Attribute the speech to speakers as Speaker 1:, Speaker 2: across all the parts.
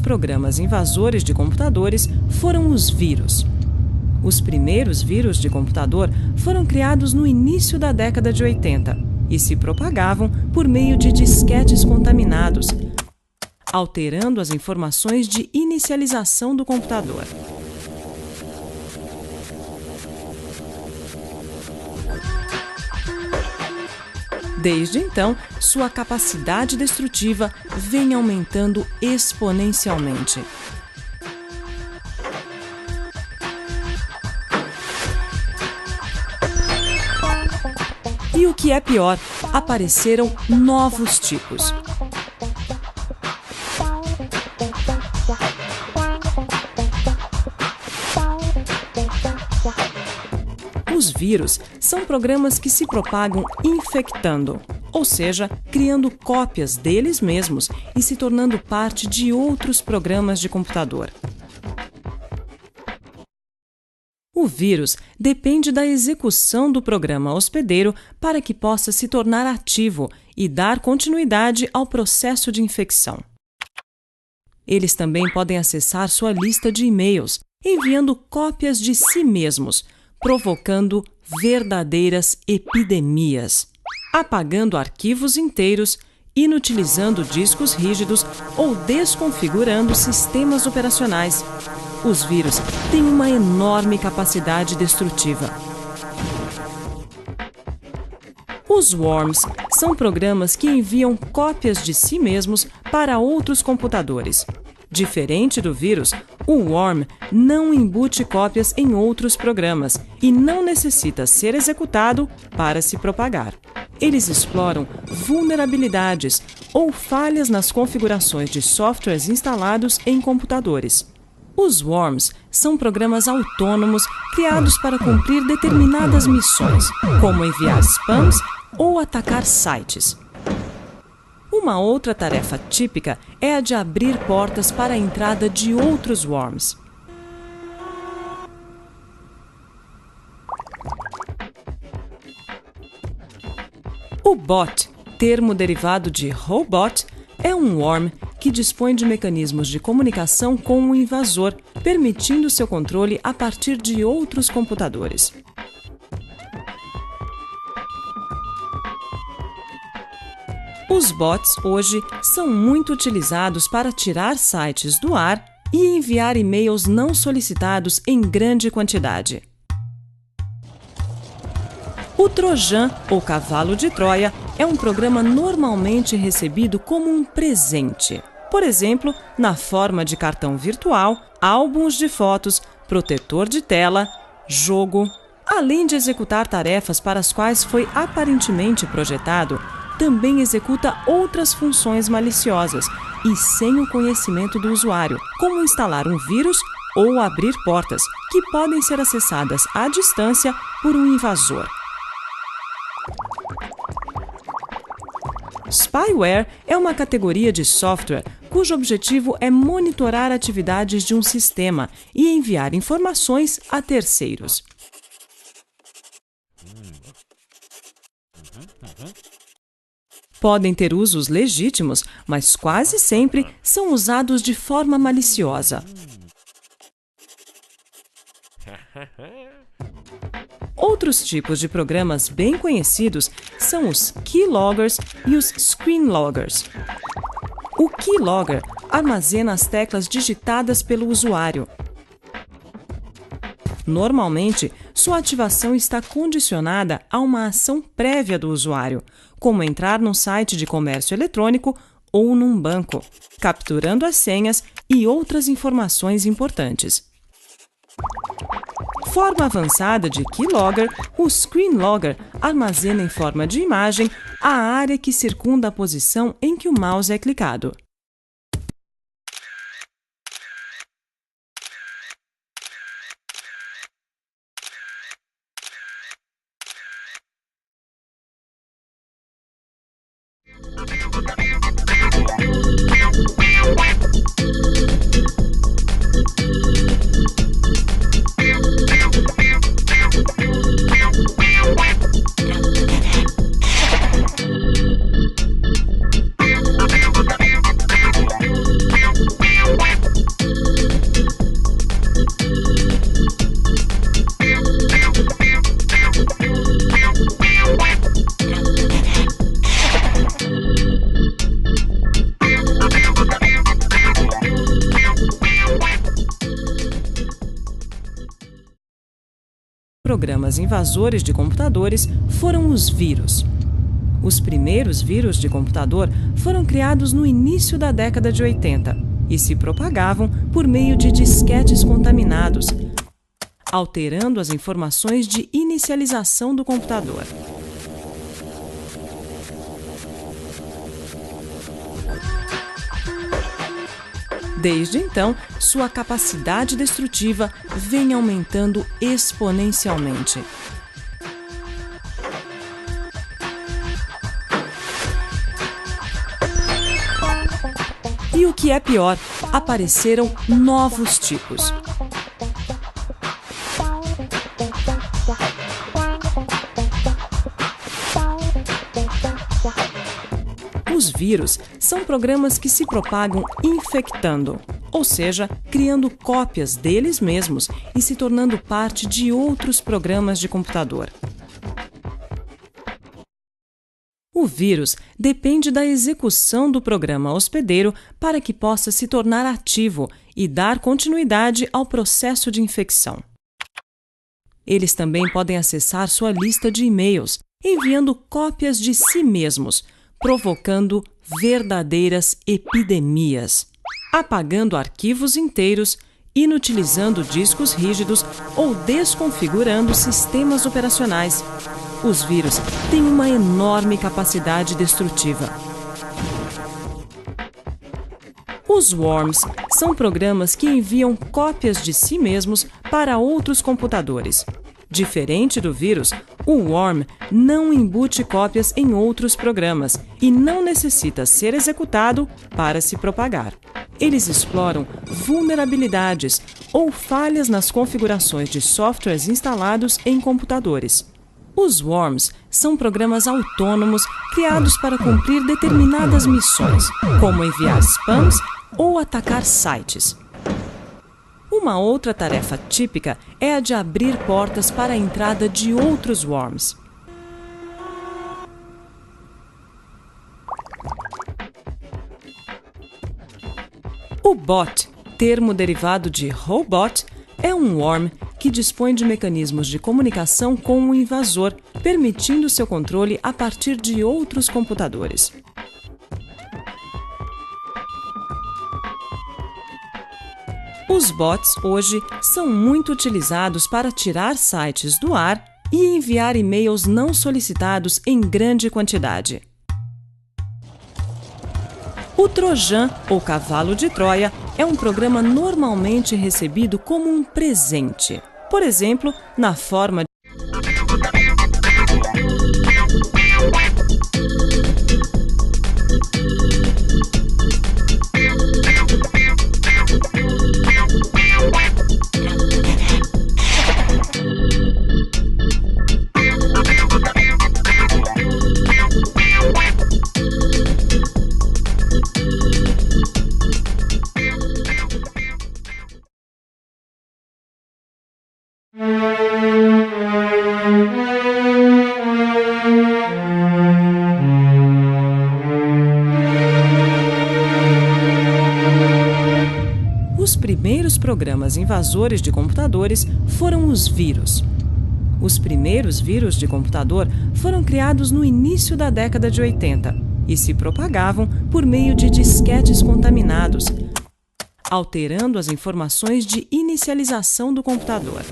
Speaker 1: programas invasores de computadores foram os vírus. Os primeiros vírus de computador foram criados no início da década de 80 e se propagavam por meio de disquetes contaminados, alterando as informações de inicialização do computador. Desde então, sua capacidade destrutiva vem aumentando exponencialmente. E o que é pior, apareceram novos tipos. Os vírus são programas que se propagam infectando, ou seja, criando cópias deles mesmos e se tornando parte de outros programas de computador. O vírus depende da execução do programa hospedeiro para que possa se tornar ativo e dar continuidade ao processo de infecção. Eles também podem acessar sua lista de e-mails, enviando cópias de si mesmos, provocando verdadeiras epidemias, apagando arquivos inteiros, inutilizando discos rígidos ou desconfigurando sistemas operacionais. Os vírus têm uma enorme capacidade destrutiva. Os worms são programas que enviam cópias de si mesmos para outros computadores. Diferente do vírus, o worm não embute cópias em outros programas e não necessita ser executado para se propagar. Eles exploram vulnerabilidades ou falhas nas configurações de softwares instalados em computadores. Os worms são programas autônomos criados para cumprir determinadas missões, como enviar spams ou atacar sites. Uma outra tarefa típica é a de abrir portas para a entrada de outros worms. O bot, termo derivado de robot, é um worm que dispõe de mecanismos de comunicação com o invasor, permitindo seu controle a partir de outros computadores. Os bots hoje são muito utilizados para tirar sites do ar e enviar e-mails não solicitados em grande quantidade. O Trojan, ou cavalo de Troia, é um programa normalmente recebido como um presente. Por exemplo, na forma de cartão virtual, álbuns de fotos, protetor de tela, jogo. Além de executar tarefas para as quais foi aparentemente projetado, também executa outras funções maliciosas e sem o conhecimento do usuário, como instalar um vírus ou abrir portas, que podem ser acessadas à distância por um invasor. Spyware é uma categoria de software cujo objetivo é monitorar atividades de um sistema e enviar informações a terceiros. Podem ter usos legítimos, mas quase sempre são usados de forma maliciosa. Outros tipos de programas bem conhecidos são os keyloggers e os screenloggers. O keylogger armazena as teclas digitadas pelo usuário. Normalmente, sua ativação está condicionada a uma ação prévia do usuário, como entrar num site de comércio eletrônico ou num banco, capturando as senhas e outras informações importantes. Forma avançada de keylogger, o screenlogger armazena em forma de imagem a área que circunda a posição em que o mouse é clicado. programas invasores de computadores foram os vírus. Os primeiros vírus de computador foram criados no início da década de 80 e se propagavam por meio de disquetes contaminados, alterando as informações de inicialização do computador. Desde então, sua capacidade destrutiva vem aumentando exponencialmente. E o que é pior, apareceram novos tipos. Os vírus são programas que se propagam infectando, ou seja, criando cópias deles mesmos e se tornando parte de outros programas de computador. O vírus depende da execução do programa hospedeiro para que possa se tornar ativo e dar continuidade ao processo de infecção. Eles também podem acessar sua lista de e-mails, enviando cópias de si mesmos, provocando verdadeiras epidemias, apagando arquivos inteiros, inutilizando discos rígidos ou desconfigurando sistemas operacionais. Os vírus têm uma enorme capacidade destrutiva. Os worms são programas que enviam cópias de si mesmos para outros computadores. Diferente do vírus, o worm não embute cópias em outros programas e não necessita ser executado para se propagar. Eles exploram vulnerabilidades ou falhas nas configurações de softwares instalados em computadores. Os worms são programas autônomos criados para cumprir determinadas missões, como enviar spams ou atacar sites. Uma outra tarefa típica é a de abrir portas para a entrada de outros worms. O bot, termo derivado de robot, é um worm que dispõe de mecanismos de comunicação com o invasor, permitindo seu controle a partir de outros computadores. Os bots hoje são muito utilizados para tirar sites do ar e enviar e-mails não solicitados em grande quantidade. O Trojan, ou cavalo de Troia, é um programa normalmente recebido como um presente, por exemplo, na forma de Os primeiros programas invasores de computadores foram os vírus. Os primeiros vírus de computador foram criados no início da década de 80 e se propagavam por meio de disquetes contaminados, alterando as informações de inicialização do computador.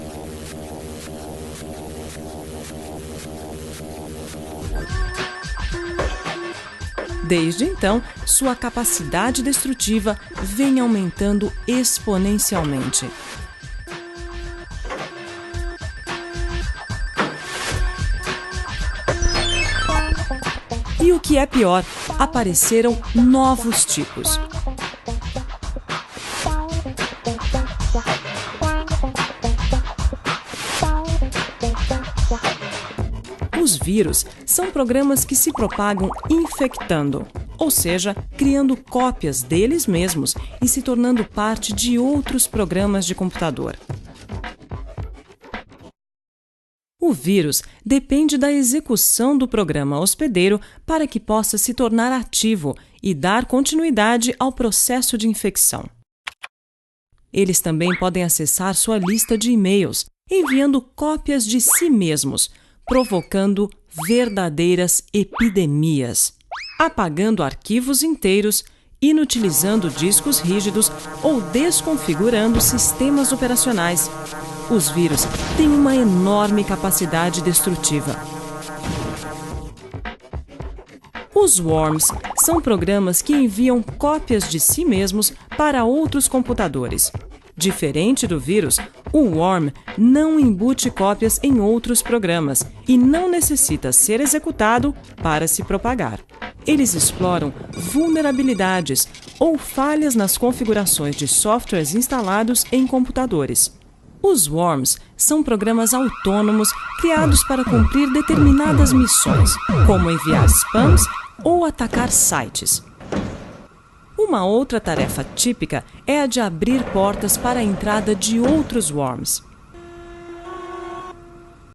Speaker 1: Desde então, sua capacidade destrutiva vem aumentando exponencialmente. E o que é pior, apareceram novos tipos. Os vírus são programas que se propagam infectando, ou seja, criando cópias deles mesmos e se tornando parte de outros programas de computador. O vírus depende da execução do programa hospedeiro para que possa se tornar ativo e dar continuidade ao processo de infecção. Eles também podem acessar sua lista de e-mails, enviando cópias de si mesmos, provocando verdadeiras epidemias, apagando arquivos inteiros, inutilizando discos rígidos ou desconfigurando sistemas operacionais. Os vírus têm uma enorme capacidade destrutiva. Os worms são programas que enviam cópias de si mesmos para outros computadores. Diferente do vírus, o worm não embute cópias em outros programas e não necessita ser executado para se propagar. Eles exploram vulnerabilidades ou falhas nas configurações de softwares instalados em computadores. Os worms são programas autônomos criados para cumprir determinadas missões, como enviar spams ou atacar sites. Uma outra tarefa típica é a de abrir portas para a entrada de outros worms.